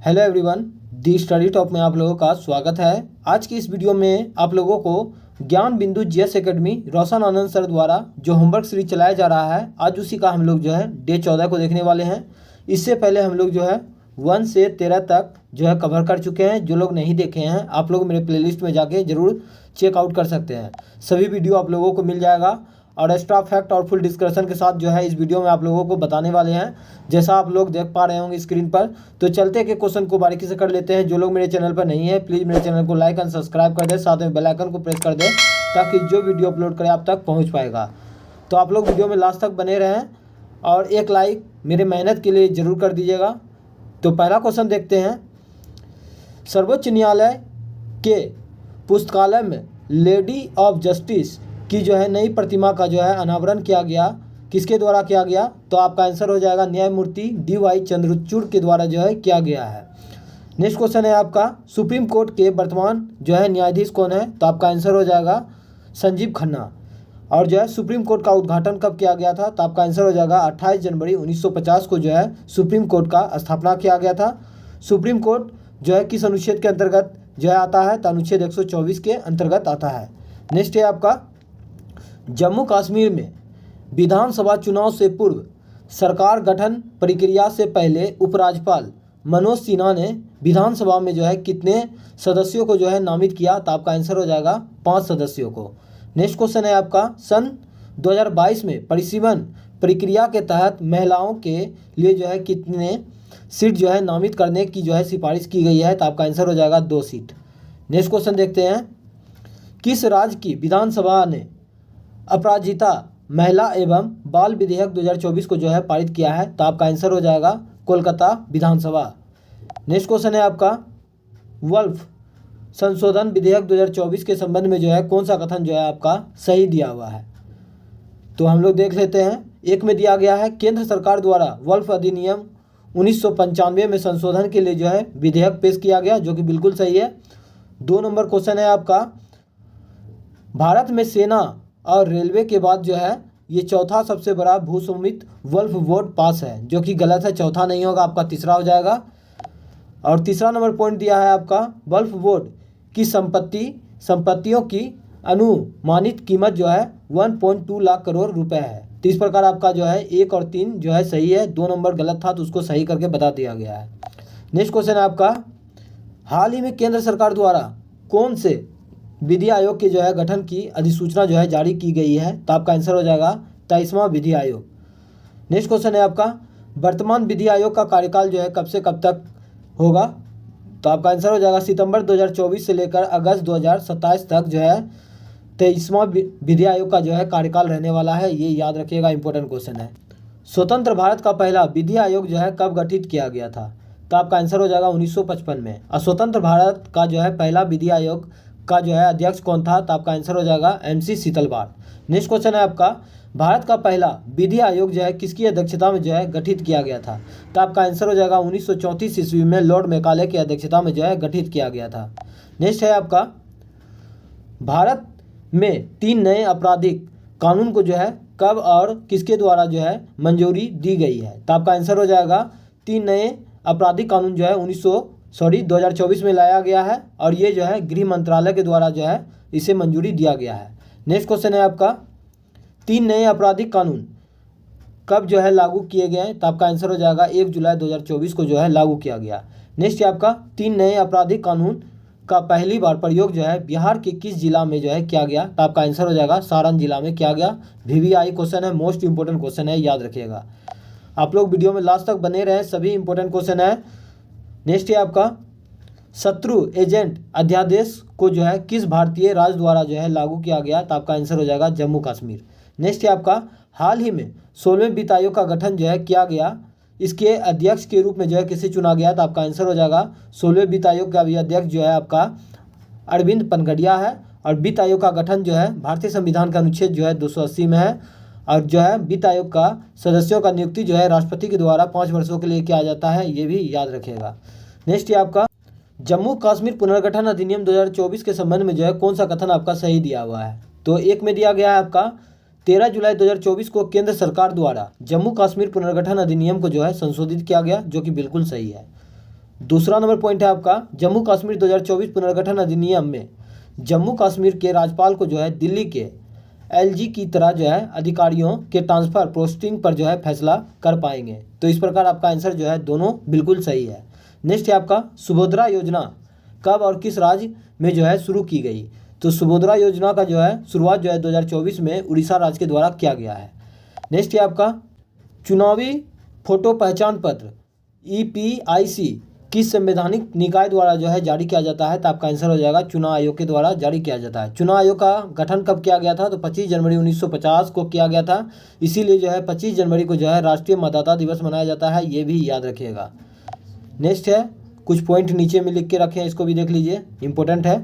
Hello everyone, दी study top में आप लोगों का स्वागत है। आज की इस वीडियो में आप लोगों को ज्ञान बिंदु जीएस एकेडमी रोशन आनंद सर द्वारा जो होमवर्क सीरीज चलाया जा रहा है, आज उसी का हम लोग जो है डे 14 को देखने वाले हैं। इससे पहले हम लोग जो है 1 से 13 तक जो है कवर कर चुके हैं। जो लोग नहीं देखे हैं आप लोग मेरे प्लेलिस्ट में जाके ज़रूर चेकआउट कर सकते हैं। सभी वीडियो आप लोगों को मिल जाएगा और एक्स्ट्रा फैक्ट और फुल डिस्कशन के साथ जो है इस वीडियो में आप लोगों को बताने वाले हैं, जैसा आप लोग देख पा रहे होंगे स्क्रीन पर। तो चलते के क्वेश्चन को बारीकी से कर लेते हैं। जो लोग मेरे चैनल पर नहीं है प्लीज़ मेरे चैनल को लाइक एंड सब्सक्राइब कर दें, साथ में बेल आइकन को प्रेस कर दें ताकि जो वीडियो अपलोड करें आप तक पहुँच पाएगा। तो आप लोग वीडियो में लास्ट तक बने रहें और एक लाइक मेरे मेहनत के लिए ज़रूर कर दीजिएगा। तो पहला क्वेश्चन देखते हैं। सर्वोच्च न्यायालय के पुस्तकालय में लेडी ऑफ जस्टिस की जो है नई प्रतिमा का जो है अनावरण किया गया, किसके द्वारा किया गया? तो आपका आंसर हो जाएगा न्यायमूर्ति DY चंद्रचूड़ के द्वारा जो है किया गया है। नेक्स्ट क्वेश्चन है आपका, सुप्रीम कोर्ट के वर्तमान जो है न्यायाधीश कौन है? तो आपका आंसर हो जाएगा संजीव खन्ना। और जो है सुप्रीम कोर्ट का उद्घाटन कब किया गया था? तो आपका आंसर हो जाएगा 28 जनवरी 1950 को जो है सुप्रीम कोर्ट का स्थापना किया गया था। सुप्रीम कोर्ट जो है किस अनुच्छेद के अंतर्गत जो है आता है? तो अनुच्छेद 124 के अंतर्गत आता है। नेक्स्ट है आपका, जम्मू कश्मीर में विधानसभा चुनाव से पूर्व सरकार गठन प्रक्रिया से पहले उपराज्यपाल मनोज सिन्हा ने विधानसभा में जो है कितने सदस्यों को जो है नामित किया? तो आपका आंसर हो जाएगा 5 सदस्यों को। नेक्स्ट क्वेश्चन है आपका, सन 2022 में परिसीमन प्रक्रिया के तहत महिलाओं के लिए जो है कितने सीट जो है नामित करने की जो है सिफारिश की गई है? तो आपका आंसर हो जाएगा 2 सीट। नेक्स्ट क्वेश्चन देखते हैं, किस राज्य की विधानसभा ने अपराजिता महिला एवं बाल विधेयक 2024 को जो है पारित किया है? तो आपका आंसर हो जाएगा कोलकाता विधानसभा। नेक्स्ट क्वेश्चन है आपका, वल्फ संशोधन विधेयक 2024 के संबंध में जो है कौन सा कथन जो है आपका सही दिया हुआ है? तो हम लोग देख लेते हैं। एक में दिया गया है, केंद्र सरकार द्वारा वल्फ अधिनियम 1995 में संशोधन के लिए जो है विधेयक पेश किया गया, जो कि बिल्कुल सही है। 2 नंबर क्वेश्चन है आपका, भारत में सेना और रेलवे के बाद जो है ये चौथा सबसे बड़ा भूस्वामित्व वल्फ बोर्ड पास है, जो कि गलत है, चौथा नहीं होगा, आपका तीसरा हो जाएगा। और तीसरा नंबर पॉइंट दिया है आपका, वल्फ बोर्ड की संपत्तियों की अनुमानित कीमत जो है 1.2 लाख करोड़ रुपए है। तो इस प्रकार आपका जो है 1 और 3 जो है सही है, 2 नंबर गलत था तो उसको सही करके बता दिया गया है। नेक्स्ट क्वेश्चन है आपका, हाल ही में केंद्र सरकार द्वारा कौन से विधि आयोग के जो है गठन की अधिसूचना जो है जारी की गई है? तो आपका आंसर हो जाएगा 23वां विधि आयोग। नेक्स्ट क्वेश्चन है आपका, वर्तमान विधि आयोग का कार्यकाल जो है कब से कब तक होगा? तो आपका आंसर हो जाएगा सितंबर 2024 से लेकर अगस्त 2027 तक जो है 23वां विधि आयोग का जो है कार्यकाल रहने वाला है। ये याद रखिएगा, इंपॉर्टेंट क्वेश्चन है। स्वतंत्र भारत का पहला विधि आयोग जो है कब गठित किया गया था? तो आपका आंसर हो जाएगा 1955 में। और स्वतंत्र भारत का जो है पहला विधि आयोग का जो है अध्यक्ष कौन था? तो आपका आंसर हो जाएगा MC शीतलवाड़। नेक्स्ट क्वेश्चन है आपका, भारत का पहला विधि आयोग जो है किसकी अध्यक्षता में जो है गठित किया गया था? तो आपका आंसर हो जाएगा 1934 ईस्वी में लॉर्ड मैकाले की अध्यक्षता में जो है गठित किया गया था। नेक्स्ट है आपका, भारत में 3 नए आपराधिक कानून को जो है कब और किसके द्वारा जो है मंजूरी दी गई है? तो आपका आंसर हो जाएगा 3 नए आपराधिक कानून जो है 2024 में लाया गया है और ये जो है गृह मंत्रालय के द्वारा जो है इसे मंजूरी दिया गया है। नेक्स्ट क्वेश्चन है आपका, 3 नए आपराधिक कानून कब जो है लागू किए गए हैं? तो आपका आंसर हो जाएगा 1 जुलाई 2024 को जो है लागू किया गया। नेक्स्ट है आपका, 3 नए आपराधिक कानून का पहली बार प्रयोग जो है बिहार के किस जिला में जो है किया गया? तो आपका आंसर हो जाएगा सारण जिला में किया गया। VVI क्वेश्चन है, मोस्ट इंपोर्टेंट क्वेश्चन है, याद रखिएगा। आप लोग वीडियो में लास्ट तक बने रहें, सभी इंपॉर्टेंट क्वेश्चन है। नेक्स्ट है आपका, शत्रु एजेंट अध्यादेश को जो है किस भारतीय राज्य द्वारा जो है लागू किया गया? तो आपका आंसर हो जाएगा जम्मू कश्मीर। नेक्स्ट है आपका, हाल ही में 16वें वित्त आयोग का गठन जो है किया गया, इसके अध्यक्ष के रूप में जो है किसे चुना गया? तो आपका आंसर हो जाएगा 16वें वित्त आयोग का भी अध्यक्ष जो है आपका अरविंद पनगड़िया है। और वित्त आयोग का गठन जो है भारतीय संविधान का अनुच्छेद जो है 280 में है। और जो है वित्त आयोग का सदस्यों का नियुक्ति जो है राष्ट्रपति के द्वारा 5 वर्षों के लिए किया जाता है, ये भी याद रखिएगा। नेक्स्ट है आपका, जम्मू कश्मीर पुनर्गठन अधिनियम 2024 के संबंध में जो है कौन सा कथन आपका सही दिया हुआ है? तो एक में दिया गया है आपका, 13 जुलाई 2024 को केंद्र सरकार द्वारा जम्मू कश्मीर पुनर्गठन अधिनियम को जो है संशोधित किया गया, जो कि बिल्कुल सही है। दूसरा नंबर पॉइंट है आपका जम्मू कश्मीर 2024 पुनर्गठन अधिनियम में जम्मू कश्मीर के राज्यपाल को जो है दिल्ली के एलजी की तरह जो है अधिकारियों के ट्रांसफ़र पोस्टिंग पर जो है फैसला कर पाएंगे। तो इस प्रकार आपका आंसर जो है दोनों बिल्कुल सही है। नेक्स्ट है आपका सुभद्रा योजना कब और किस राज्य में जो है शुरू की गई। तो सुभद्रा योजना का जो है शुरुआत जो है 2024 में उड़ीसा राज्य के द्वारा किया गया है। नेक्स्ट है आपका चुनावी फोटो पहचान पत्र EPIC किस संवैधानिक निकाय द्वारा जो है जारी किया जाता है। तो आपका आंसर हो जाएगा चुनाव आयोग के द्वारा जारी किया जाता है। चुनाव आयोग का गठन कब किया गया था। तो 25 जनवरी 1950 को किया गया था। इसीलिए जो है 25 जनवरी को जो है राष्ट्रीय मतदाता दिवस मनाया जाता है, ये भी याद रखिएगा। नेक्स्ट है कुछ पॉइंट नीचे में लिख के रखे हैं, इसको भी देख लीजिए, इंपॉर्टेंट है।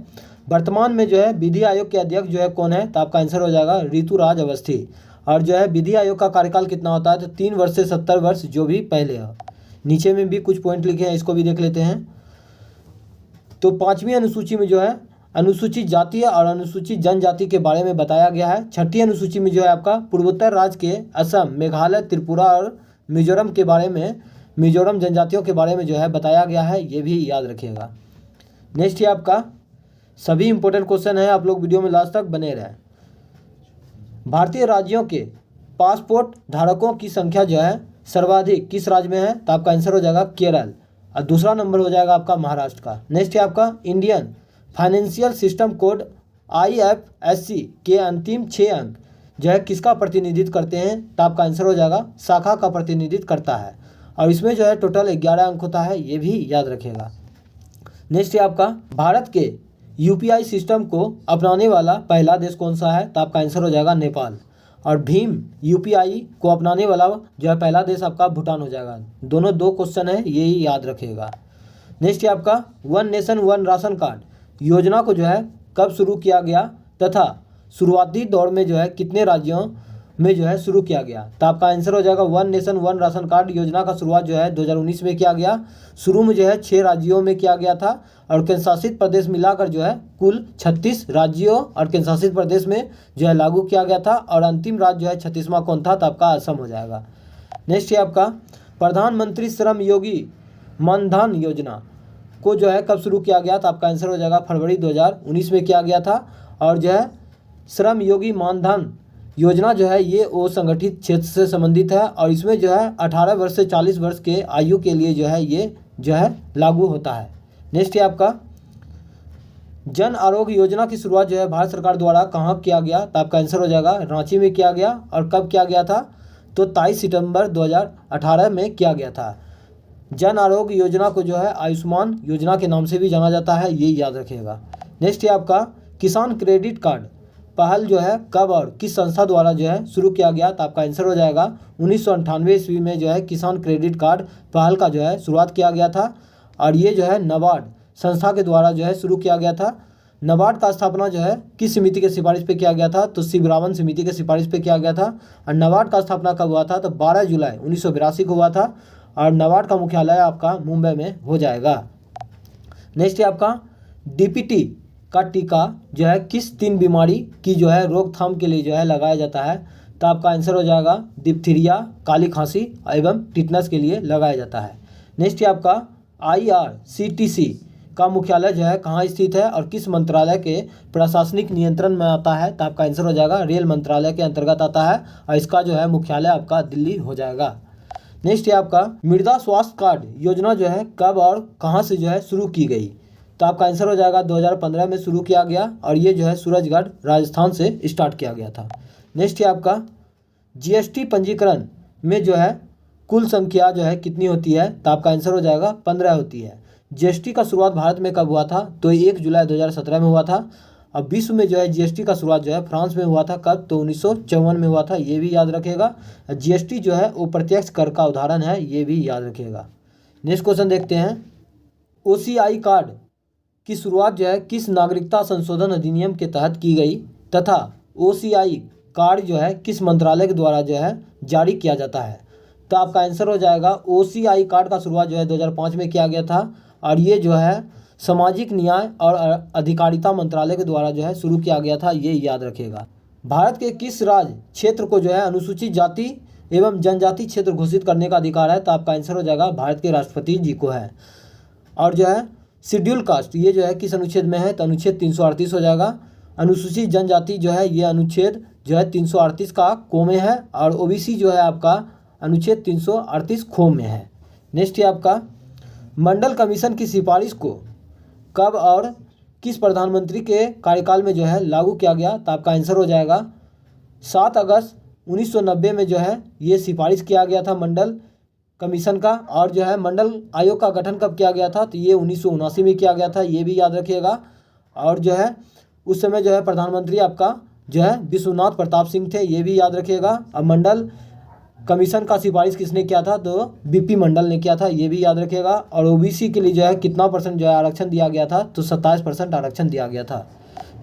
वर्तमान में जो है विधि आयोग के अध्यक्ष जो है कौन है। तो आपका आंसर हो जाएगा ऋतुराज अवस्थी। और जो है विधि आयोग का कार्यकाल कितना होता है। तो 3 वर्ष से 70 वर्ष जो भी पहले हो। नीचे में भी कुछ पॉइंट लिखे हैं, इसको भी देख लेते हैं। तो 5वीं अनुसूची में जो है अनुसूचित जाति और अनुसूचित जनजाति के बारे में बताया गया है। 6ठी अनुसूची में जो है आपका पूर्वोत्तर राज्य के असम, मेघालय, त्रिपुरा और मिजोरम के बारे में, मिजोरम जनजातियों के बारे में जो है बताया गया है, ये भी याद रखिएगा। नेक्स्ट है आपका सभी इंपॉर्टेंट क्वेश्चन है, आप लोग वीडियो में लास्ट तक बने रहें। भारतीय राज्यों के पासपोर्ट धारकों की संख्या जो है सर्वाधिक किस राज्य में है। तो आपका आंसर हो जाएगा केरल और दूसरा नंबर हो जाएगा आपका महाराष्ट्र का। नेक्स्ट है आपका Indian financial system code IFSC के अंतिम 6 अंक जो है किसका प्रतिनिधित्व करते हैं। तो आपका आंसर हो जाएगा शाखा का प्रतिनिधित्व करता है और इसमें जो है टोटल 11 अंक होता है, ये भी याद रखिएगा। नेक्स्ट है आपका भारत के UPI सिस्टम को अपनाने वाला पहला देश कौन सा है। तो आपका आंसर हो जाएगा नेपाल। और भीम UPI को अपनाने वाला जो है पहला देश आपका भूटान हो जाएगा। दोनों 2 क्वेश्चन है, यही याद रखिएगा। नेक्स्ट है आपका one nation one ration card योजना को जो है कब शुरू किया गया तथा शुरुआती दौर में जो है कितने राज्यों में जो है शुरू किया गया। तो आपका आंसर हो जाएगा one nation one ration card योजना का शुरुआत जो है 2019 में किया गया। शुरू में जो है 6 राज्यों में किया गया था और केंद्र शासित प्रदेश मिलाकर जो है कुल 36 राज्यों और केंद्र शासित प्रदेश में जो है लागू किया गया था और अंतिम राज्य जो है 36वां कौन था। तो आपका असम हो जाएगा। नेक्स्ट है आपका प्रधानमंत्री श्रम योगी मानधन योजना को जो है कब शुरू किया गया। तो आपका आंसर हो जाएगा फरवरी 2019 में किया गया था। और जो है श्रम योगी मानधन योजना जो है ये असंगठित क्षेत्र से संबंधित है और इसमें जो है 18 वर्ष से 40 वर्ष के आयु के लिए जो है ये जो है लागू होता है। नेक्स्ट है आपका जन आरोग्य योजना की शुरुआत जो है भारत सरकार द्वारा कहाँ किया गया। तो आपका आंसर हो जाएगा रांची में किया गया। और कब किया गया था। तो 23 सितंबर 2018 में किया गया था। जन आरोग्य योजना को जो है आयुष्मान योजना के नाम से भी जाना जाता है, ये याद रखिएगा। नेक्स्ट है आपका किसान क्रेडिट कार्ड पहल जो है कब और किस संस्था द्वारा जो है शुरू किया गया। तो आपका आंसर हो जाएगा 1998 ईस्वी में जो है किसान क्रेडिट कार्ड पहल का जो है शुरुआत किया गया था और ये जो है नाबार्ड संस्था के द्वारा जो है शुरू किया गया था। नाबार्ड का स्थापना जो है किस समिति के सिफारिश पे किया गया था। तो शिवरामन समिति के सिफारिश पे किया गया था। और नाबार्ड का स्थापना कब हुआ था। तो 12 जुलाई 1982 को हुआ था और नाबार्ड का मुख्यालय आपका मुंबई में हो जाएगा। नेक्स्ट है आपका DPT का टीका जो है किस 3 बीमारी की जो है रोकथाम के लिए जो है लगाया जाता है। तो आपका आंसर हो जाएगा डिप्थीरिया, काली खांसी एवं टिटनस के लिए लगाया जाता है। नेक्स्ट है आपका IRCTC का मुख्यालय जो है कहाँ स्थित है और किस मंत्रालय के प्रशासनिक नियंत्रण में आता है। तो आपका आंसर हो जाएगा रेल मंत्रालय के अंतर्गत आता है और इसका जो है मुख्यालय आपका दिल्ली हो जाएगा। नेक्स्ट है आपका मृदा स्वास्थ्य कार्ड योजना जो है कब और कहाँ से जो है शुरू की गई। तो आपका आंसर हो जाएगा 2015 में शुरू किया गया और ये जो है सूरजगढ़ राजस्थान से स्टार्ट किया गया था। नेक्स्ट है आपका GST पंजीकरण में जो है कुल संख्या जो है कितनी होती है। तो आपका आंसर हो जाएगा 15 होती है। GST का शुरुआत भारत में कब हुआ था। तो 1 जुलाई 2017 में हुआ था। अब विश्व में जो है GST का शुरुआत जो है फ्रांस में हुआ था। कब। तो 1954 में हुआ था, ये भी याद रखिएगा। GST जो है वो प्रत्यक्ष कर का उदाहरण है, ये भी याद रखिएगा। नेक्स्ट क्वेश्चन देखते हैं। OCI कार्ड की शुरुआत जो है किस नागरिकता संशोधन अधिनियम के तहत की गई तथा OCI कार्ड जो है किस मंत्रालय के द्वारा जो है जारी किया जाता है। तो आपका आंसर हो जाएगा OCI कार्ड का शुरुआत जो है 2005 में किया गया था और ये जो है सामाजिक न्याय और अधिकारिता मंत्रालय के द्वारा जो है शुरू किया गया था, ये याद रखिएगा। भारत के किस राज्य क्षेत्र को जो है अनुसूचित जाति एवं जनजाति क्षेत्र घोषित करने का अधिकार है। तो आपका आंसर हो जाएगा भारत के राष्ट्रपति जी को है। और जो है शेड्यूल कास्ट, ये जो है किस अनुच्छेद में है, तो अनुच्छेद 338 हो जाएगा। अनुसूचित जनजाति जो है ये अनुच्छेद जो है 338 का को में है, और ओबीसी जो है आपका अनुच्छेद 338 खो में है। नेक्स्ट है आपका मंडल कमीशन की सिफारिश को कब और किस प्रधानमंत्री के कार्यकाल में जो है लागू किया गया, तो आपका आंसर हो जाएगा 7 अगस्त 1990 में जो है ये सिफारिश किया गया था मंडल कमीशन का। और जो है मंडल आयोग का गठन कब किया गया था, तो ये 1979 में किया गया था, ये भी याद रखिएगा। और जो है उस समय जो है प्रधानमंत्री आपका जो है विश्वनाथ प्रताप सिंह थे, ये भी याद रखिएगा। अब मंडल कमीशन का सिफारिश किसने किया था, तो बीपी मंडल ने किया था, ये भी याद रखिएगा। और ओबीसी के लिए जो है कितना परसेंट जो है आरक्षण दिया गया था, तो 27% आरक्षण दिया गया था।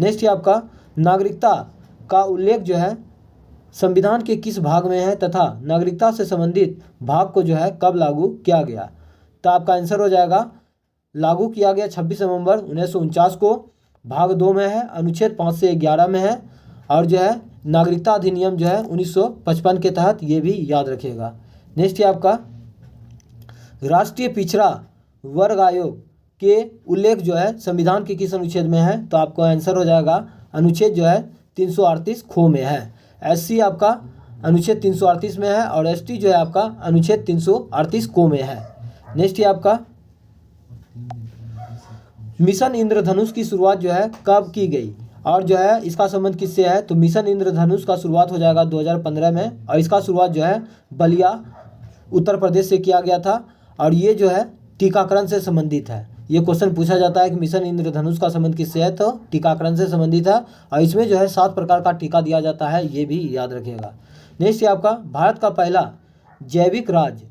नेक्स्ट है आपका नागरिकता का उल्लेख जो है संविधान के किस भाग में है तथा नागरिकता से संबंधित भाग को जो है कब लागू किया गया, तो आपका आंसर हो जाएगा लागू किया गया 26 नवंबर 1949 को, भाग 2 में है, अनुच्छेद 5 से 11 में है। और जो है नागरिकता अधिनियम जो है 1955 के तहत, ये भी याद रखिएगा। नेक्स्ट है आपका राष्ट्रीय पिछड़ा वर्ग आयोग के उल्लेख जो है संविधान के किस अनुच्छेद में है, तो आपका आंसर हो जाएगा अनुच्छेद जो है 338 खो में है। एससी आपका अनुच्छेद 338 में है, और एसटी जो है आपका अनुच्छेद 338 को में है। नेक्स्ट है आपका मिशन इंद्रधनुष की शुरुआत जो है कब की गई, और जो है इसका संबंध किससे है, तो मिशन इंद्रधनुष का शुरुआत हो जाएगा 2015 में, और इसका शुरुआत जो है बलिया उत्तर प्रदेश से किया गया था। और ये जो है टीकाकरण से संबंधित है, ये क्वेश्चन पूछा जाता है कि मिशन इंद्रधनुष का संबंध किससे है, तो टीकाकरण से संबंधित है। और इसमें जो है 7 प्रकार का टीका दिया जाता है, ये भी याद रखिएगा। नेक्स्ट है आपका भारत का पहला जैविक राज्य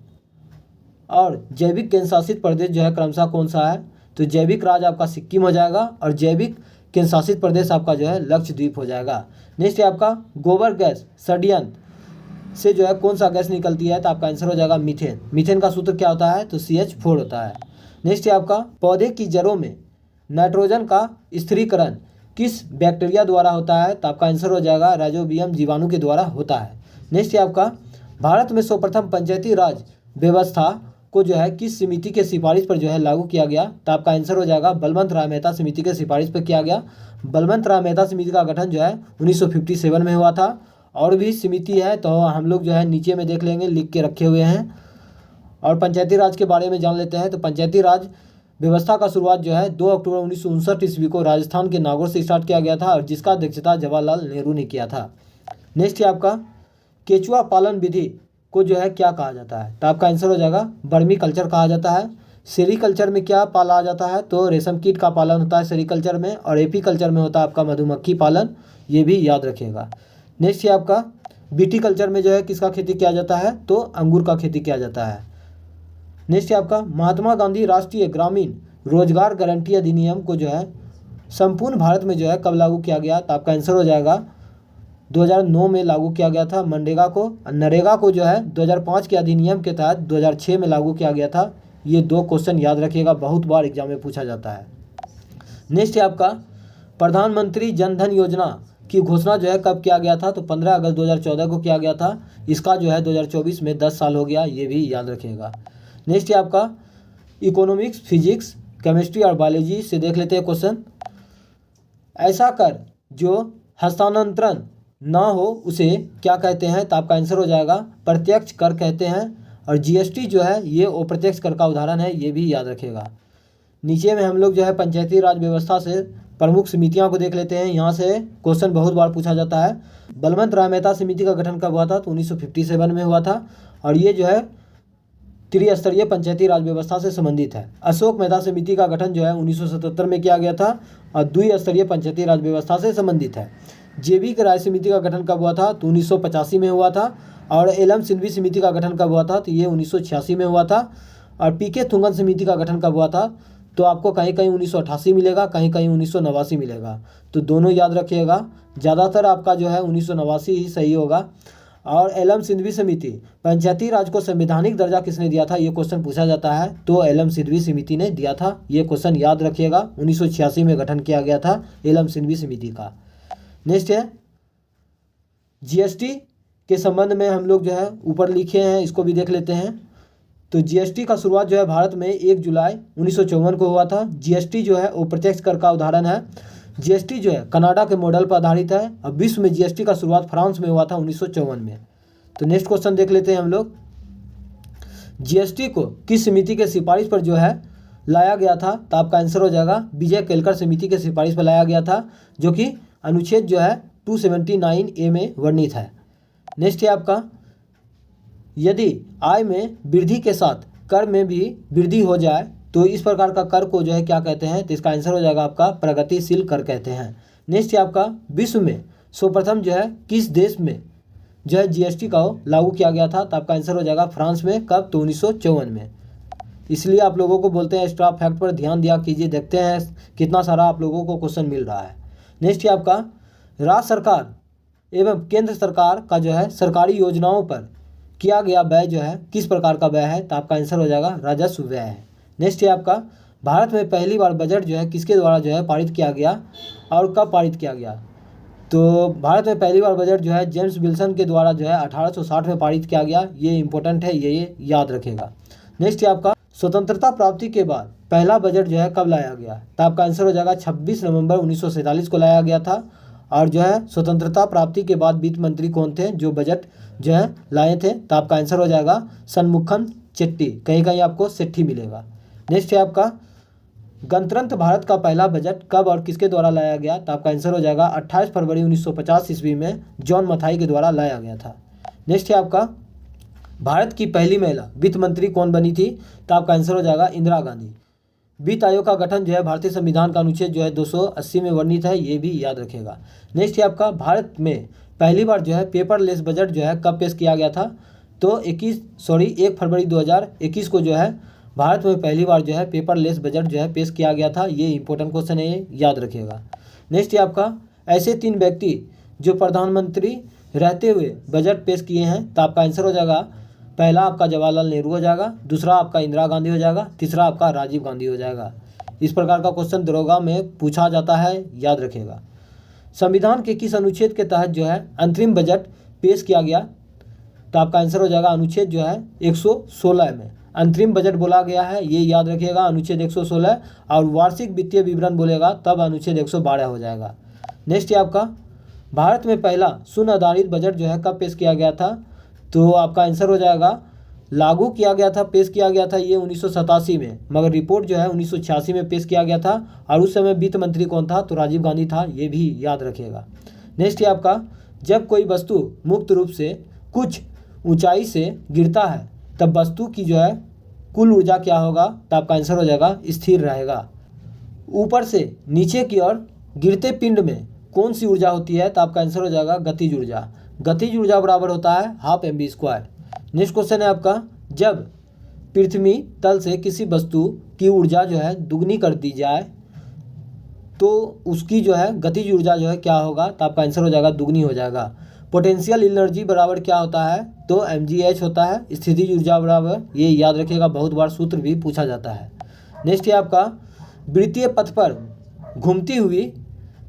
और जैविक केंद्र शासित प्रदेश जो है क्रमशः कौन सा है, तो जैविक राज्य आपका सिक्किम हो जाएगा, और जैविक केंद्र शासित प्रदेश आपका जो है लक्षद्वीप हो जाएगा। नेक्स्ट है आपका गोबर गैस सड़ियन से जो है कौन सा गैस निकलती है, तो आपका आंसर हो जाएगा मीथेन। मीथेन का सूत्र क्या होता है, तो CH4 होता है। नेक्स्ट है आपका पौधे की जड़ों में नाइट्रोजन का स्थिरीकरण किस बैक्टीरिया द्वारा होता है, तो आपका आंसर हो जाएगा राइजोबियम जीवाणु के द्वारा होता है। नेक्स्ट है आपका भारत में सर्वप्रथम पंचायती राज व्यवस्था को जो है किस समिति के सिफारिश पर जो है लागू किया गया, तो आपका आंसर हो जाएगा बलवंत राय मेहता समिति के सिफारिश पर किया गया। बलवंत राय मेहता समिति का गठन जो है 1957 में हुआ था। और भी समिति है तो हम लोग जो है नीचे में देख लेंगे, लिख के रखे हुए हैं। और पंचायती राज के बारे में जान लेते हैं, तो पंचायती राज व्यवस्था का शुरुआत जो है 2 अक्टूबर 1959 ईस्वी को राजस्थान के नागौर से स्टार्ट किया गया था, और जिसका अध्यक्षता जवाहरलाल नेहरू ने किया था। नेक्स्ट है आपका केचुआ पालन विधि को जो है क्या कहा जाता है, तो आपका आंसर हो जाएगा बर्मी कल्चर कहा जाता है। सेरीकल्चर में क्या पाला जाता है, तो रेशम कीट का पालन होता है सेरीकल्चर में, और एपी कल्चर में होता है आपका मधुमक्खी पालन, ये भी याद रखिएगा। नेक्स्ट है आपका बीटी कल्चर में जो है किसका खेती किया जाता है, तो अंगूर का खेती किया जाता है। नेक्स्ट है आपका महात्मा गांधी राष्ट्रीय ग्रामीण रोजगार गारंटी अधिनियम को जो है संपूर्ण भारत में जो है कब लागू किया गया, तो आपका आंसर हो जाएगा 2009 में लागू किया गया था मनरेगा को। नरेगा को जो है 2005 के अधिनियम के तहत 2006 में लागू किया गया था। ये 2 क्वेश्चन याद रखिएगा, बहुत बार एग्जाम में पूछा जाता है। नेक्स्ट है आपका प्रधानमंत्री जन धन योजना की घोषणा जो है कब किया गया था, तो 15 अगस्त 2014 को किया गया था। इसका जो है 2024 में 10 साल हो गया, ये भी याद रखिएगा। नेक्स्ट है आपका इकोनॉमिक्स, फिजिक्स, केमिस्ट्री और बायोलॉजी से देख लेते हैं क्वेश्चन। ऐसा कर जो हस्तांतरण ना हो उसे क्या कहते हैं, तो आपका आंसर हो जाएगा प्रत्यक्ष कर कहते हैं। और जीएसटी जो है ये अप्रत्यक्ष कर का उदाहरण है, ये भी याद रखेगा। नीचे में हम लोग जो है पंचायती राज व्यवस्था से प्रमुख समितियों को देख लेते हैं। यहाँ से क्वेश्चन बहुत बार पूछा जाता है। बलवंत राय मेहता समिति का गठन कब हुआ था, तो 1957 में हुआ था, और ये जो है त्रिस्तरीय पंचायती राज व्यवस्था से संबंधित है। अशोक मेहता समिति का गठन जो है 1977 में किया गया था, और द्विस्तरीय पंचायती राज व्यवस्था से संबंधित है। जेबी राय समिति का गठन कब हुआ था, तो 1985 में हुआ था। और एलएम सिंघवी समिति का गठन कब हुआ था, तो ये 1986 में हुआ था। और पीके थुंगन समिति का गठन कब हुआ था, तो आपको कहीं कहीं 1988 मिलेगा, कहीं कहीं 1989 मिलेगा, तो दोनों याद रखिएगा। ज़्यादातर आपका जो है 1989 ही सही होगा। और एलएम सिंघवी समिति पंचायती राज को संवैधानिक दर्जा किसने दिया था, ये क्वेश्चन पूछा जाता है, तो एलएम सिंघवी समिति ने दिया था। ये क्वेश्चन याद रखिएगा, 1986 में गठन किया गया था एलएम सिंघवी समिति का। नेक्स्ट है जीएसटी के संबंध में हम लोग जो है ऊपर लिखे हैं, इसको भी देख लेते हैं। तो जीएसटी का शुरुआत जो है भारत में 1 जुलाई 1954 को हुआ था। जीएसटी जो है वो प्रत्यक्ष कर का उदाहरण है। जीएसटी जो है कनाडा के मॉडल पर आधारित है। अब विश्व में जीएसटी का शुरुआत फ्रांस में हुआ था 1954 में। तो नेक्स्ट क्वेश्चन देख लेते हैं हम लोग। जीएसटी को किस समिति के सिफारिश पर जो है लाया गया था? तो आपका आंसर हो जाएगा विजय केलकर समिति के सिफारिश पर लाया गया था, जो कि अनुच्छेद जो है 279A में वर्णित है। नेक्स्ट है आपका, यदि आय में वृद्धि के साथ कर में भी वृद्धि हो जाए तो इस प्रकार का कर को जो है क्या कहते हैं? तो इसका आंसर हो जाएगा आपका प्रगतिशील कर कहते हैं। नेक्स्ट है आपका, विश्व में सर्वप्रथम जो है किस देश में जो है जीएसटी का लागू किया गया था? तो आपका आंसर हो जाएगा फ्रांस में। कब? तो 1954 में। इसलिए आप लोगों को बोलते हैं एक्स्ट्रा फैक्ट पर ध्यान दिया कीजिए। देखते हैं कितना सारा आप लोगों को क्वेश्चन मिल रहा है। नेक्स्ट है आपका, राज्य सरकार एवं केंद्र सरकार का जो है सरकारी योजनाओं पर किया गया व्यय जो है किस प्रकार का व्यय है? तो आपका आंसर हो जाएगा राजस्व व्यय है। नेक्स्ट है आपका, भारत में पहली बार बजट जो है किसके द्वारा जो है पारित किया गया और कब पारित किया गया? तो भारत में पहली बार बजट जो है जेम्स विल्सन के द्वारा जो है 1860 में पारित किया गया। ये इंपॉर्टेंट है, ये याद रखेगा। नेक्स्ट है आपका, स्वतंत्रता प्राप्ति के बाद पहला बजट जो है कब लाया गया? तो आपका आंसर हो जाएगा 26 नवंबर 1947 को लाया गया था। और जो है स्वतंत्रता प्राप्ति के बाद वित्त मंत्री कौन थे जो बजट जो है लाए थे? तो आपका आंसर हो जाएगा सनमुखम चेट्टी। कहीं कहीं आपको सेट्टी मिलेगा। नेक्स्ट है आपका, गणतंत्र भारत का पहला बजट कब और किसके द्वारा लाया गया? तो आपका आंसर हो जाएगा 28 फरवरी 1950 ईस्वी में जॉन मथाई के द्वारा लाया गया था। नेक्स्ट है आपका, भारत की पहली महिला वित्त मंत्री कौन बनी थी? तो आपका आंसर हो जाएगा इंदिरा गांधी। वित्त आयोग का गठन जो है भारतीय संविधान का अनुच्छेद जो है 280 में वर्णित है, ये भी याद रखेगा। नेक्स्ट है आपका, भारत में पहली बार जो है पेपरलेस बजट जो है कब पेश किया गया था? तो 1 फरवरी 2021 को जो है भारत में पहली बार जो है पेपरलेस बजट जो है पेश किया गया था। ये इंपॉर्टेंट क्वेश्चन है, ये याद रखिएगा। नेक्स्ट है आपका, ऐसे 3 व्यक्ति जो प्रधानमंत्री रहते हुए बजट पेश किए हैं। तो आपका आंसर हो जाएगा, पहला आपका जवाहरलाल नेहरू हो जाएगा, दूसरा आपका इंदिरा गांधी हो जाएगा, तीसरा आपका राजीव गांधी हो जाएगा। इस प्रकार का क्वेश्चन दरोगा में पूछा जाता है, याद रखिएगा। संविधान के किस अनुच्छेद के तहत जो है अंतरिम बजट पेश किया गया? तो आपका आंसर हो जाएगा अनुच्छेद जो है 116 में अंतरिम बजट बोला गया है, ये याद रखिएगा, अनुच्छेद 116। और वार्षिक वित्तीय विवरण बोलेगा तब अनुच्छेद 112 हो जाएगा। नेक्स्ट है आपका, भारत में पहला शून्य आधारित बजट जो है कब पेश किया गया था? तो आपका आंसर हो जाएगा लागू किया गया था, पेश किया गया था ये 1987 में, मगर रिपोर्ट जो है 1986 में पेश किया गया था। और उस समय वित्त मंत्री कौन था? तो राजीव गांधी था, ये भी याद रखिएगा। नेक्स्ट है आपका, जब कोई वस्तु मुक्त रूप से कुछ ऊंचाई से गिरता है तब वस्तु की जो है कुल ऊर्जा क्या होगा? तो आपका आंसर हो जाएगा स्थिर रहेगा। ऊपर से नीचे की ओर गिरते पिंड में कौन सी ऊर्जा होती है? तो आपका आंसर हो जाएगा गतिज ऊर्जा। गतिज ऊर्जा बराबर होता है 12 mv²। नेक्स्ट क्वेश्चन है आपका, जब पृथ्वी तल से किसी वस्तु की ऊर्जा जो है दुगनी कर दी जाए तो उसकी जो है गतिज ऊर्जा जो है क्या होगा? तो आपका आंसर हो जाएगा दुगनी हो जाएगा। पोटेंशियल एनर्जी बराबर क्या होता है? तो mgh होता है। स्थितिज ऊर्जा बराबर, ये याद रखिएगा, बहुत बार सूत्र भी पूछा जाता है। नेक्स्ट है आपका, वृत्तीय पथ पर घूमती हुई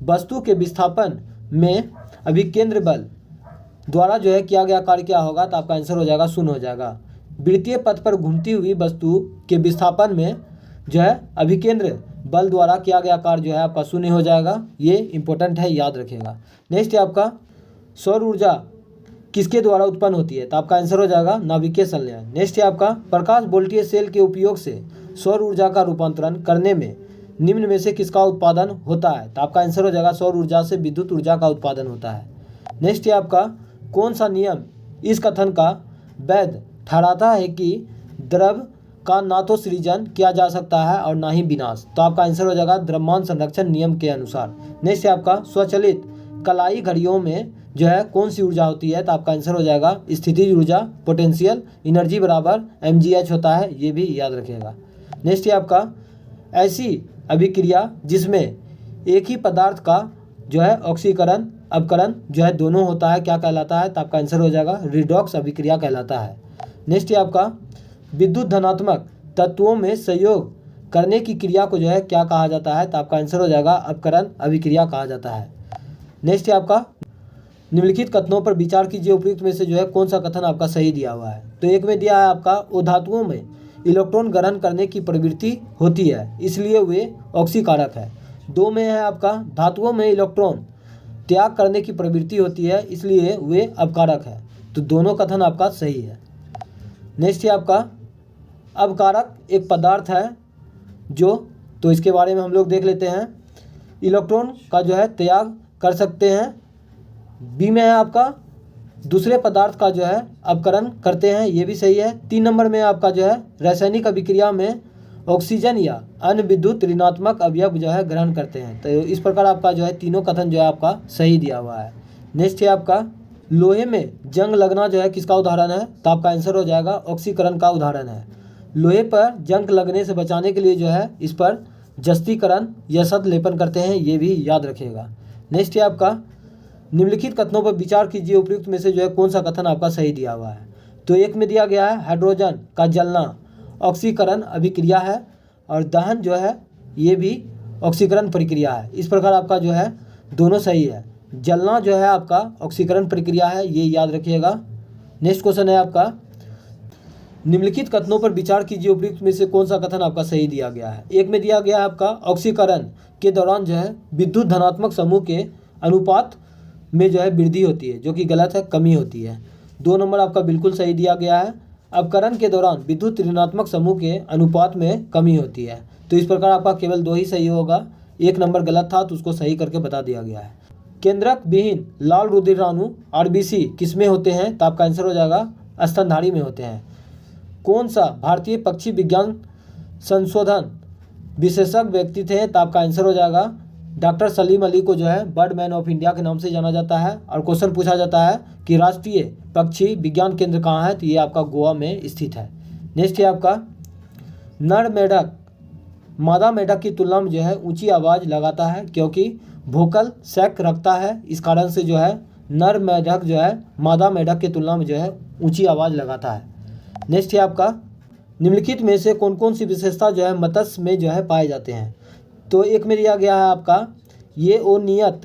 वस्तु के विस्थापन में अभिकेंद्र बल द्वारा जो है किया गया कार्य क्या होगा? तो आपका आंसर हो जाएगा शून्य हो जाएगा। वृत्तीय पथ पर घूमती हुई वस्तु के विस्थापन में जो है अभिकेंद्र बल द्वारा किया गया कार्य जो है आपका शून्य हो जाएगा। ये इंपॉर्टेंट है, याद रखिएगा। नेक्स्ट है आपका, सौर ऊर्जा किसके द्वारा उत्पन्न होती है? तो आपका आंसर हो जाएगा नाभिकीय संलयन। नेक्स्ट है आपका, प्रकाश वोल्टीय सेल के उपयोग से सौर ऊर्जा का रूपांतरण करने में निम्न में से किसका उत्पादन होता है? तो आपका आंसर हो जाएगा सौर ऊर्जा से विद्युत ऊर्जा का उत्पादन होता है। नेक्स्ट है आपका, कौन सा नियम इस कथन का वैध ठहराता है कि द्रव का ना तो सृजन किया जा सकता है और ना ही विनाश? तो आपका आंसर हो जाएगा द्रव्यमान संरक्षण नियम के अनुसार। नेक्स्ट है आपका, स्वचालित कलाई घड़ियों में जो है कौन सी ऊर्जा होती है? तो आपका आंसर हो जाएगा स्थितिज ऊर्जा। पोटेंशियल एनर्जी बराबर mgh होता है, ये भी याद रखिएगा। नेक्स्ट है आपका, ऐसी अभिक्रिया जिसमें एक ही पदार्थ का जो है ऑक्सीकरण अपकरण जो है दोनों होता है, क्या कहलाता है? तो आपका आंसर हो जाएगा रिडॉक्स अभिक्रिया कहलाता है। नेक्स्ट है आपका, विद्युत धनात्मक तत्वों में संयोग करने की क्रिया को जो है क्या कहा जाता है? तो आपका आंसर हो जाएगा अपकरण अभिक्रिया कहा जाता है। नेक्स्ट है आपका, निम्नलिखित कथनों पर विचार कीजिए, उपयुक्त में से जो है कौन सा कथन आपका सही दिया हुआ है? तो एक में दिया है आपका, उधातुओं में इलेक्ट्रॉन ग्रहण करने की प्रवृत्ति होती है, इसलिए वे ऑक्सीकारक है। 2 में है आपका धातुओं में इलेक्ट्रॉन त्याग करने की प्रवृत्ति होती है, इसलिए वे अपकारक है। तो दोनों कथन आपका सही है। नेक्स्ट है आपका अपकारक एक पदार्थ है जो, तो इसके बारे में हम लोग देख लेते हैं। इलेक्ट्रॉन का जो है त्याग कर सकते हैं। बी में है आपका दूसरे पदार्थ का जो है अपकरण करते हैं, ये भी सही है। 3 नंबर में आपका जो है रासायनिक अभिक्रिया में ऑक्सीजन या अन्य विद्युत ऋणात्मक अवयव जो है ग्रहण करते हैं। तो इस प्रकार आपका जो है तीनों कथन जो है आपका सही दिया हुआ है। नेक्स्ट है आपका लोहे में जंग लगना जो है किसका उदाहरण है, तो आपका आंसर हो जाएगा ऑक्सीकरण का उदाहरण है। लोहे पर जंग लगने से बचाने के लिए जो है इस पर जस्तीकरण या सद लेपन करते हैं, ये भी याद रखिएगा। नेक्स्ट है आपका निम्नलिखित कथनों पर विचार कीजिए, उपयुक्त में से जो है कौन सा कथन आपका सही दिया हुआ है। तो एक में दिया गया है हाइड्रोजन का जलना ऑक्सीकरण अभिक्रिया है और दहन जो है ये भी ऑक्सीकरण प्रक्रिया है। इस प्रकार आपका जो है दोनों सही है। जलना जो है आपका ऑक्सीकरण प्रक्रिया है, ये याद रखिएगा। नेक्स्ट क्वेश्चन है आपका निम्नलिखित कथनों पर विचार कीजिए, उपयुक्त में से कौन सा कथन आपका सही दिया गया है। एक में दिया गया है आपका ऑक्सीकरण के दौरान जो है विद्युत धनात्मक समूह के अनुपात में जो है वृद्धि होती है, जो कि गलत है, कमी होती है। 2 नंबर आपका बिल्कुल सही दिया गया है। अपकरण के दौरान विद्युत ऋणात्मक समूह के अनुपात में कमी होती है। तो इस प्रकार आपका केवल 2 ही सही होगा, 1 नंबर गलत था तो उसको सही करके बता दिया गया है। केंद्रक विहीन लाल रुधिराणु RBC किसमें होते हैं, तो आपका आंसर हो जाएगा स्तनधारी में होते हैं। कौन सा भारतीय पक्षी विज्ञान संशोधन विशेषज्ञ व्यक्ति थे, तो आपका आंसर हो जाएगा डॉक्टर सलीम अली को जो है बर्डमैन ऑफ इंडिया के नाम से जाना जाता है। और क्वेश्चन पूछा जाता है कि राष्ट्रीय पक्षी विज्ञान केंद्र कहाँ है, तो ये आपका गोवा में स्थित है। नेक्स्ट है आपका नर मेढक मादा मेढक की तुलना में जो है ऊंची आवाज़ लगाता है क्योंकि वोकल सैक रखता है। इस कारण से जो है नर मेढक जो है मादा मेढक की तुलना में जो है ऊंची आवाज़ लगाता है। नेक्स्ट है आपका निम्नलिखित में से कौन कौन सी विशेषता जो है मत्स्य में जो है पाए जाते हैं। तो एक में दिया गया है आपका ये अनियत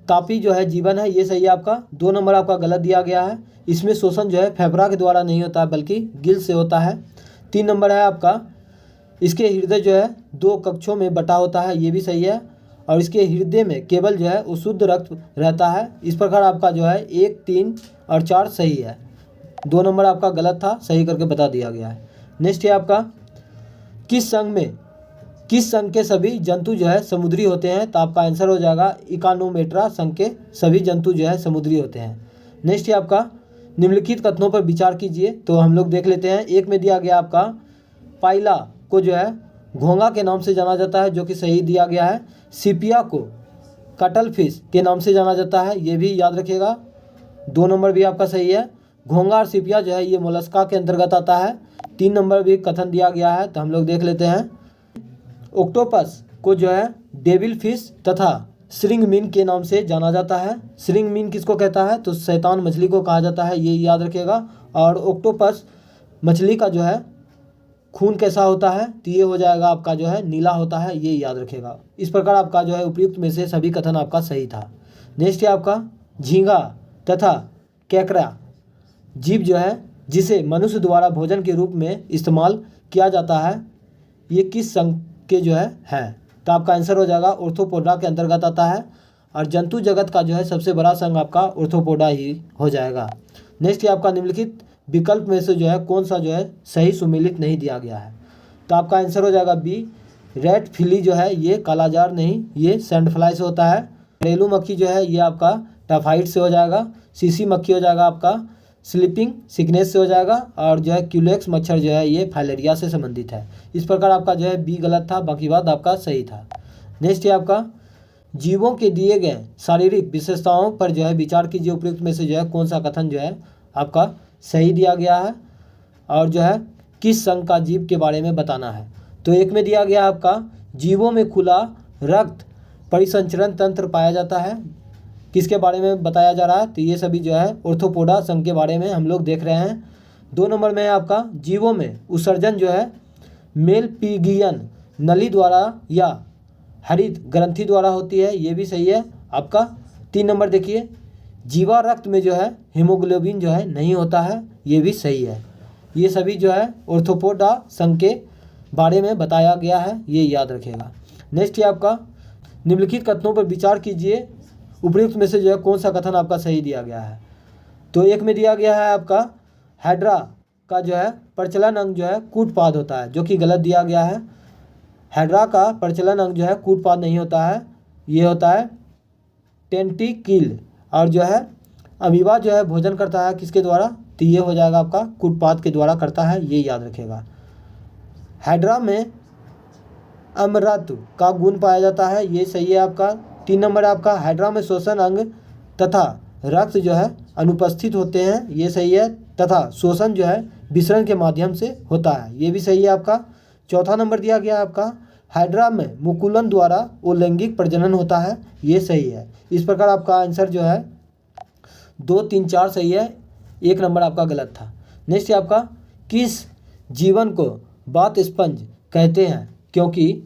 तापी जो है जीवन है, ये सही है आपका। 2 नंबर आपका गलत दिया गया है, इसमें शोषण जो है फेफड़ा के द्वारा नहीं होता है बल्कि गिल से होता है। 3 नंबर है आपका इसके हृदय जो है 2 कक्षों में बटा होता है, ये भी सही है। और इसके हृदय में केवल जो है वो शुद्ध रक्त रहता है। इस प्रकार आपका जो है 1, 3 और 4 सही है। 2 नंबर आपका गलत था, सही करके बता दिया गया है। नेक्स्ट है आपका किस संघ के सभी जंतु जो है समुद्री होते हैं, तो आपका आंसर हो जाएगा इकानोमेट्रा संघ के सभी जंतु जो है समुद्री होते हैं। नेक्स्ट है आपका निम्नलिखित कथनों पर विचार कीजिए, तो हम लोग देख लेते हैं। एक में दिया गया आपका पाइला को जो है घोंगा के नाम से जाना जाता है, जो कि सही दिया गया है। सिपिया को कटल फिश के नाम से जाना जाता है, ये भी याद रखिएगा। 2 नंबर भी आपका सही है। घोंगा और सिपिया जो है ये मोलस्का के अंतर्गत आता है। 3 नंबर भी कथन दिया गया है, तो हम लोग देख लेते हैं। ऑक्टोपस को जो है डेविल फिश तथा श्रिंग मीन के नाम से जाना जाता है। श्रिंग मीन किसको कहता है, तो शैतान मछली को कहा जाता है, ये याद रखिएगा। और ऑक्टोपस मछली का जो है खून कैसा होता है, तो ये हो जाएगा आपका जो है नीला होता है, ये याद रखिएगा। इस प्रकार आपका जो है उपयुक्त में से सभी कथन आपका सही था। नेक्स्ट है आपका झींगा तथा केकड़ा जीव जो है जिसे मनुष्य द्वारा भोजन के रूप में इस्तेमाल किया जाता है, ये किस संघ के जो है, तो आपका आंसर हो जाएगा ऑर्थोपोडा के अंतर्गत आता है। और जंतु जगत का जो है सबसे बड़ा संघ आपका ऑर्थोपोडा ही हो जाएगा। नेक्स्ट है आपका निम्नलिखित विकल्प में से जो है कौन सा जो है सही सुमेलित नहीं दिया गया है, तो आपका आंसर हो जाएगा बी रेड फिली जो है ये कालाजार नहीं, ये सैंड फ्लाई से होता है। घरेलू मक्खी जो है ये आपका टाइफाइड से हो जाएगा। सीसी मक्खी हो जाएगा आपका स्लीपिंग सिकनेस से हो जाएगा। और जो है क्यूलेक्स मच्छर जो है ये फाइलेरिया से संबंधित है। इस प्रकार आपका जो है बी गलत था, बाकी बात आपका सही था। नेक्स्ट है आपका जीवों के दिए गए शारीरिक विशेषताओं पर जो है विचार कीजिए, उपयुक्त में से जो है कौन सा कथन जो है आपका सही दिया गया है और जो है किस संघ का जीव के बारे में बताना है। तो एक में दिया गया आपका जीवों में खुला रक्त परिसंचरण तंत्र पाया जाता है, किसके बारे में बताया जा रहा है, तो ये सभी जो है ऑर्थोपोडा संघ के बारे में हम लोग देख रहे हैं। 2 नंबर में है आपका जीवों में उत्सर्जन जो है मेलपीगियन नली द्वारा या हरित ग्रंथि द्वारा होती है, ये भी सही है आपका। 3 नंबर देखिए जीवा रक्त में जो है हीमोग्लोबिन जो है नहीं होता है, ये भी सही है। ये सभी जो है ऑर्थोपोडा संघ के बारे में बताया गया है, ये याद रखिएगा। नेक्स्ट है आपका निम्नलिखित कथनों पर विचार कीजिए, उपयुक्त में से जो है कौन सा कथन आपका सही दिया गया है। तो एक में दिया गया है आपका हाइड्रा का जो है प्रचलन अंग जो है कूटपाद होता है, जो कि गलत दिया गया है। हाइड्रा का प्रचलन अंग जो है कूटपाद नहीं होता है, ये होता है टेंटिकिल। और जो है अमीबा जो है भोजन करता है किसके द्वारा, तो ये हो जाएगा आपका कूटपाद के द्वारा करता है, ये याद रखेगा। हाइड्रा में अमरत्व का गुण पाया जाता है, ये सही है आपका। 3 नंबर आपका हाइड्रा में शोषण अंग तथा रक्त जो है अनुपस्थित होते हैं, ये सही है। तथा शोषण जो है विसरण के माध्यम से होता है, ये भी सही है आपका। चौथा नंबर दिया गया आपका हाइड्रा में मुकुलन द्वारा अलैंगिक प्रजनन होता है, ये सही है। इस प्रकार आपका आंसर जो है 2, 3, 4 सही है, 1 नंबर आपका गलत था। नेक्स्ट है आपका किस जीवन को बाथ स्पंज कहते हैं, क्योंकि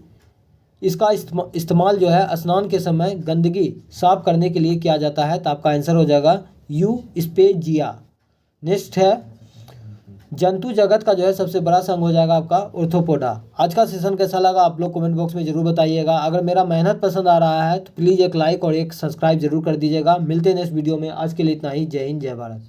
इसका इस्तेमाल जो है स्नान के समय गंदगी साफ करने के लिए किया जाता है, तो आपका आंसर हो जाएगा यूस्पेजिया। नेक्स्ट है जंतु जगत का जो है सबसे बड़ा संघ हो जाएगा आपका ऑर्थोपोडा। आज का सेशन कैसा लगा आप लोग कमेंट बॉक्स में जरूर बताइएगा। अगर मेरा मेहनत पसंद आ रहा है तो प्लीज़ एक लाइक और एक सब्सक्राइब जरूर कर दीजिएगा। मिलते हैं नेक्स्ट वीडियो में, आज के लिए इतना ही। जय हिंद, जय भारत।